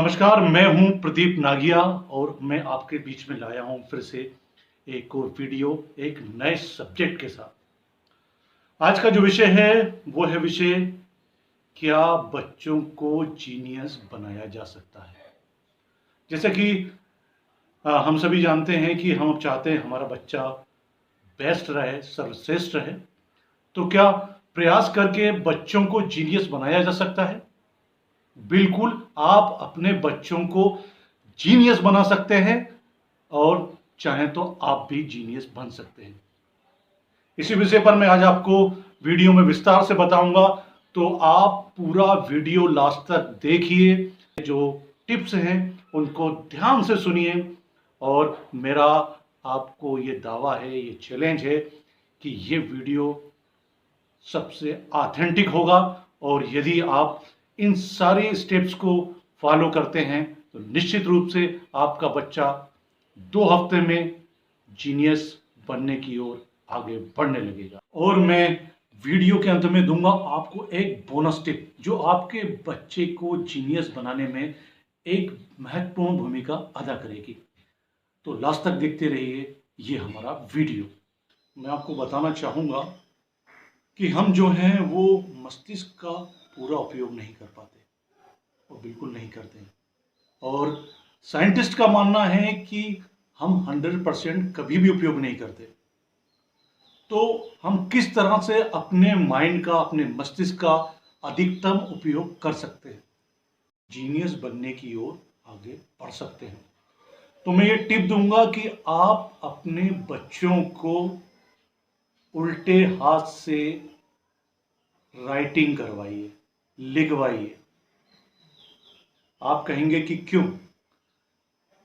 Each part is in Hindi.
नमस्कार, मैं हूं प्रदीप नागिया और मैं आपके बीच में लाया हूं फिर से एक और वीडियो एक नए सब्जेक्ट के साथ। आज का जो विषय है वो है विषय, क्या बच्चों को जीनियस बनाया जा सकता है। जैसे कि हम सभी जानते हैं कि हम चाहते हैं हमारा बच्चा बेस्ट रहे, सर्वश्रेष्ठ रहे। तो क्या प्रयास करके बच्चों को जीनियस बनाया जा सकता है? बिल्कुल, आप अपने बच्चों को जीनियस बना सकते हैं और चाहें तो आप भी जीनियस बन सकते हैं। इसी विषय पर मैं आज आपको वीडियो में विस्तार से बताऊंगा, तो आप पूरा वीडियो लास्ट तक देखिए। जो टिप्स हैं उनको ध्यान से सुनिए और मेरा आपको ये दावा है, ये चैलेंज है कि ये वीडियो सबसे ऑथेंटिक होगा। और यदि आप इन सारे स्टेप्स को फॉलो करते हैं तो निश्चित रूप से आपका बच्चा 2 हफ्ते में जीनियस बनने की ओर आगे बढ़ने लगेगा। और मैं वीडियो के अंत में दूंगा आपको एक बोनस टिप जो आपके बच्चे को जीनियस बनाने में एक महत्वपूर्ण भूमिका अदा करेगी। तो लास्ट तक देखते रहिए ये हमारा वीडियो। मैं आपको बताना चाहूँगा कि हम जो हैं वो मस्तिष्क का पूरा उपयोग नहीं कर पाते और बिल्कुल नहीं करते हैं। और साइंटिस्ट का मानना है कि हम 100% कभी भी उपयोग नहीं करते। तो हम किस तरह से अपने माइंड का, अपने मस्तिष्क का अधिकतम उपयोग कर सकते हैं, जीनियस बनने की ओर आगे बढ़ सकते हैं। तो मैं ये टिप दूंगा कि आप अपने बच्चों को उल्टे हाथ से राइटिंग करवाइए, लिखवाइए। आप कहेंगे कि क्यों?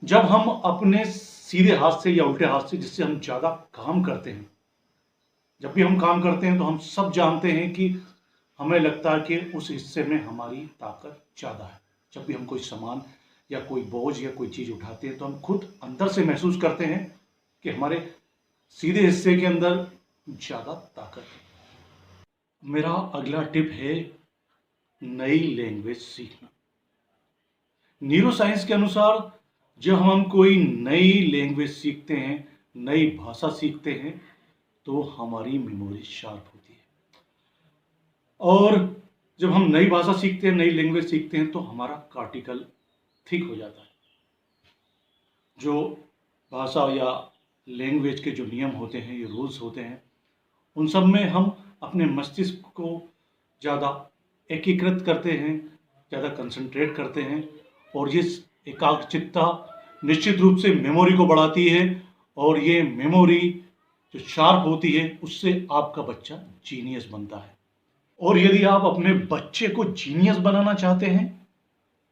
जब हम अपने सीधे हाथ से या उल्टे हाथ से, जिससे हम ज्यादा काम करते हैं, जब भी हम काम करते हैं तो हम सब जानते हैं कि हमें लगता है कि उस हिस्से में हमारी ताकत ज्यादा है। जब भी हम कोई सामान या कोई बोझ या कोई चीज उठाते हैं तो हम खुद अंदर से महसूस करते हैं कि हमारे सीधे हिस्से के अंदर ज्यादा ताकत है। मेरा अगला टिप है नई लैंग्वेज सीखना। न्यूरो साइंस के अनुसार जब हम कोई नई लैंग्वेज सीखते हैं, नई भाषा सीखते हैं, तो हमारी मेमोरी शार्प होती है। और जब हम नई भाषा सीखते हैं, नई लैंग्वेज सीखते हैं, तो हमारा कार्टिकल थिक हो जाता है। जो भाषा या लैंग्वेज के जो नियम होते हैं, ये रूल्स होते हैं, उन सब में हम अपने मस्तिष्क को ज़्यादा एकीकृत करते हैं, ज़्यादा कंसंट्रेट करते हैं। और ये एकाग्रचित्ता निश्चित रूप से मेमोरी को बढ़ाती है। और ये मेमोरी जो शार्प होती है, उससे आपका बच्चा जीनियस बनता है। और यदि आप अपने बच्चे को जीनियस बनाना चाहते हैं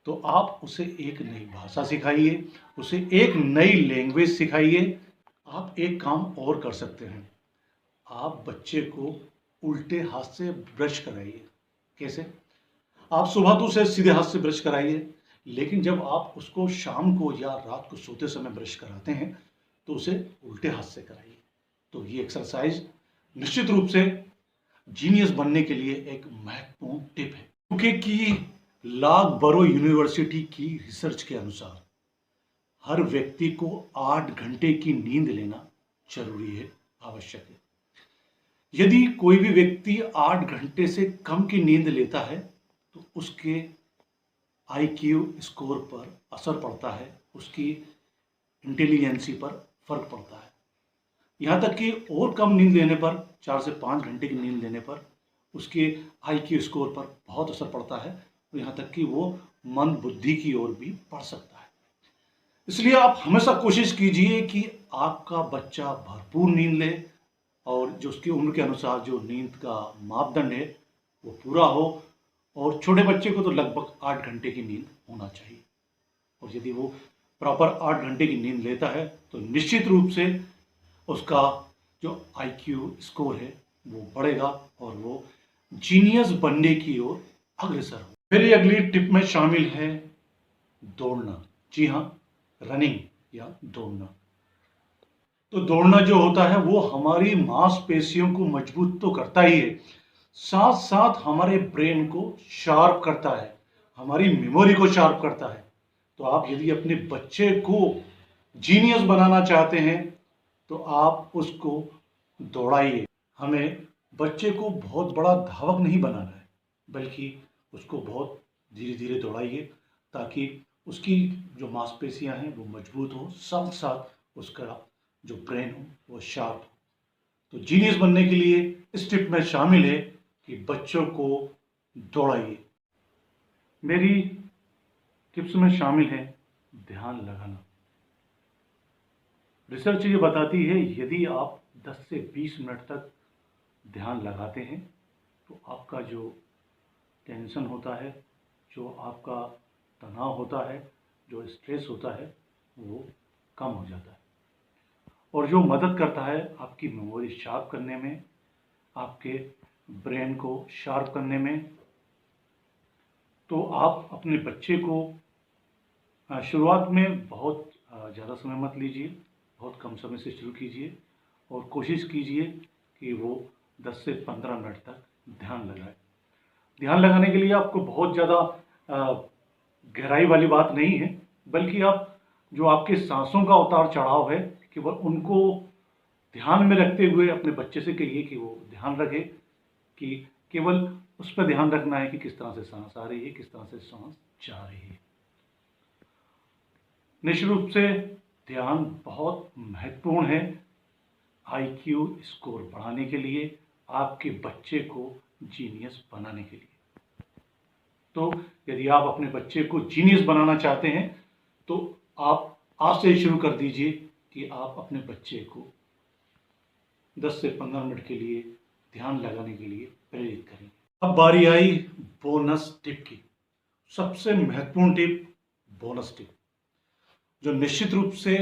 तो आप उसे एक नई भाषा सिखाइए, उसे एक नई लैंग्वेज सिखाइए। आप एक काम और कर सकते हैं, आप बच्चे को उल्टे हाथ से ब्रश कराइए। कैसे? आप सुबह तो उसे सीधे हाथ से ब्रश कराइए, लेकिन जब आप उसको शाम को या रात को सोते समय ब्रश कराते हैं तो उसे उल्टे हाथ से कराइए। तो ये एक्सरसाइज निश्चित रूप से जीनियस बनने के लिए एक महत्वपूर्ण टिप है। क्योंकि कि लार्ग-बरो यूनिवर्सिटी की रिसर्च के अनुसार हर व्यक्ति को 8 घंटे की नींद लेना जरूरी है, आवश्यक है। यदि कोई भी व्यक्ति 8 घंटे से कम की नींद लेता है तो उसके आईक्यू स्कोर पर असर पड़ता है, उसकी इंटेलिजेंसी पर फर्क पड़ता है। यहाँ तक कि और कम नींद लेने पर, 4 से 5 घंटे की नींद लेने पर उसके आईक्यू स्कोर पर बहुत असर पड़ता है। और यहाँ तक कि वो मंद बुद्धि की ओर भी बढ़ सकता है। इसलिए आप हमेशा कोशिश कीजिए कि आपका बच्चा भरपूर नींद ले और जो उसकी उम्र के अनुसार जो नींद का मापदंड है वो पूरा हो। और छोटे बच्चे को तो लगभग 8 घंटे की नींद होना चाहिए। और यदि वो प्रॉपर 8 घंटे की नींद लेता है तो निश्चित रूप से उसका जो आईक्यू स्कोर है वो बढ़ेगा और वो जीनियस बनने की ओर अग्रसर हो। मेरी अगली टिप में शामिल है दौड़ना। जी हाँ, रनिंग या दौड़ना। तो दौड़ना जो होता है वो हमारी मांसपेशियों को मजबूत तो करता ही है, साथ साथ हमारे ब्रेन को शार्प करता है, हमारी मेमोरी को शार्प करता है। तो आप यदि अपने बच्चे को जीनियस बनाना चाहते हैं तो आप उसको दौड़ाइए। हमें बच्चे को बहुत बड़ा धावक नहीं बनाना है, बल्कि उसको बहुत धीरे धीरे दौड़ाइए ताकि उसकी जो मांसपेशियां हैं वो मजबूत हो, साथ साथ उसका जो ब्रेन हो वो शार्प हो। तो जीनियस बनने के लिए इस टिप में शामिल है कि बच्चों को दौड़ाइए। मेरी टिप्स में शामिल है ध्यान लगाना। रिसर्च ये बताती है यदि आप 10 से 20 मिनट तक ध्यान लगाते हैं तो आपका जो टेंशन होता है, जो आपका तनाव होता है, जो स्ट्रेस होता है, वो कम हो जाता है और जो मदद करता है आपकी मेमोरी शार्प करने में, आपके ब्रेन को शार्प करने में। तो आप अपने बच्चे को शुरुआत में बहुत ज़्यादा समय मत लीजिए, बहुत कम समय से शुरू कीजिए और कोशिश कीजिए कि वो 10 से 15 मिनट तक ध्यान लगाए। ध्यान लगाने के लिए आपको बहुत ज़्यादा गहराई वाली बात नहीं है, बल्कि आप जो आपके सांसों का उतार चढ़ाव है केवल उनको ध्यान में रखते हुए अपने बच्चे से कहिए कि वो ध्यान रखे कि केवल उस पर ध्यान रखना है कि किस तरह से सांस आ रही है, किस तरह से सांस जा रही है। निश्चित रूप से ध्यान बहुत महत्वपूर्ण है आईक्यू स्कोर बढ़ाने के लिए, आपके बच्चे को जीनियस बनाने के लिए। तो यदि आप अपने बच्चे को जीनियस बनाना चाहते हैं तो आप आज से शुरू कर दीजिए कि आप अपने बच्चे को 10 से 15 मिनट के लिए ध्यान लगाने के लिए प्रेरित करें। अब बारी आई बोनस टिप की। सबसे महत्वपूर्ण टिप बोनस टिप, जो निश्चित रूप से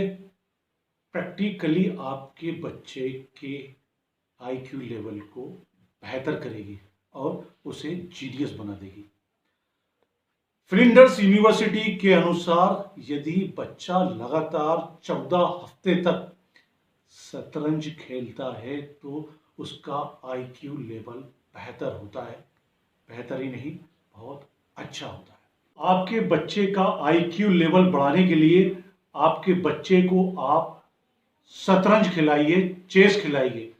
प्रैक्टिकली आपके बच्चे के आईक्यू लेवल को बेहतर करेगी और उसे जीनियस बना देगी। फ्लिंडर्स यूनिवर्सिटी के अनुसार यदि बच्चा लगातार 14 हफ्ते तक शतरंज खेलता है तो उसका आईक्यू लेवल बेहतर होता है। बेहतर ही नहीं, बहुत अच्छा होता है। आपके बच्चे का आईक्यू लेवल बढ़ाने के लिए आपके बच्चे को आप शतरंज खिलाइए, चेस खिलाइए।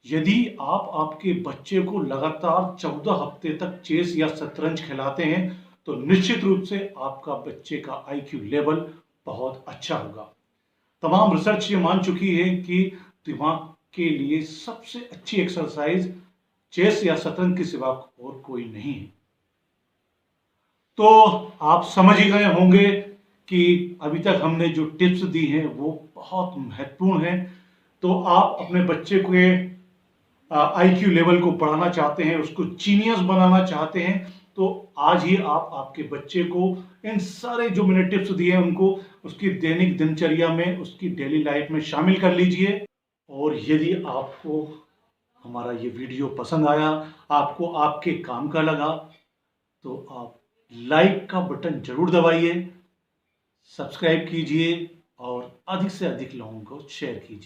यदि आप आपके बच्चे को लगातार 14 हफ्ते तक चेस या शतरंज खिलाते हैं तो निश्चित रूप से आपका बच्चे का आईक्यू लेवल बहुत अच्छा होगा। तमाम रिसर्च ये मान चुकी है कि दिमाग के लिए सबसे अच्छी एक्सरसाइज चेस या शतरंज के सिवा और कोई नहीं है। तो आप समझ ही गए होंगे कि अभी तक हमने जो टिप्स दी हैं वो बहुत महत्वपूर्ण हैं। तो आप अपने बच्चे के आईक्यू लेवल को बढ़ाना चाहते हैं, उसको जीनियस बनाना चाहते हैं, तो आज ही आप आपके बच्चे को इन सारे जो मैंने टिप्स दिए हैं उनको उसकी दैनिक दिनचर्या में, उसकी डेली लाइफ में शामिल कर लीजिए। और यदि आपको हमारा ये वीडियो पसंद आया, आपको आपके काम का लगा, तो आप लाइक का बटन जरूर दबाइए, सब्सक्राइब कीजिए और अधिक से अधिक लोगों को शेयर कीजिए।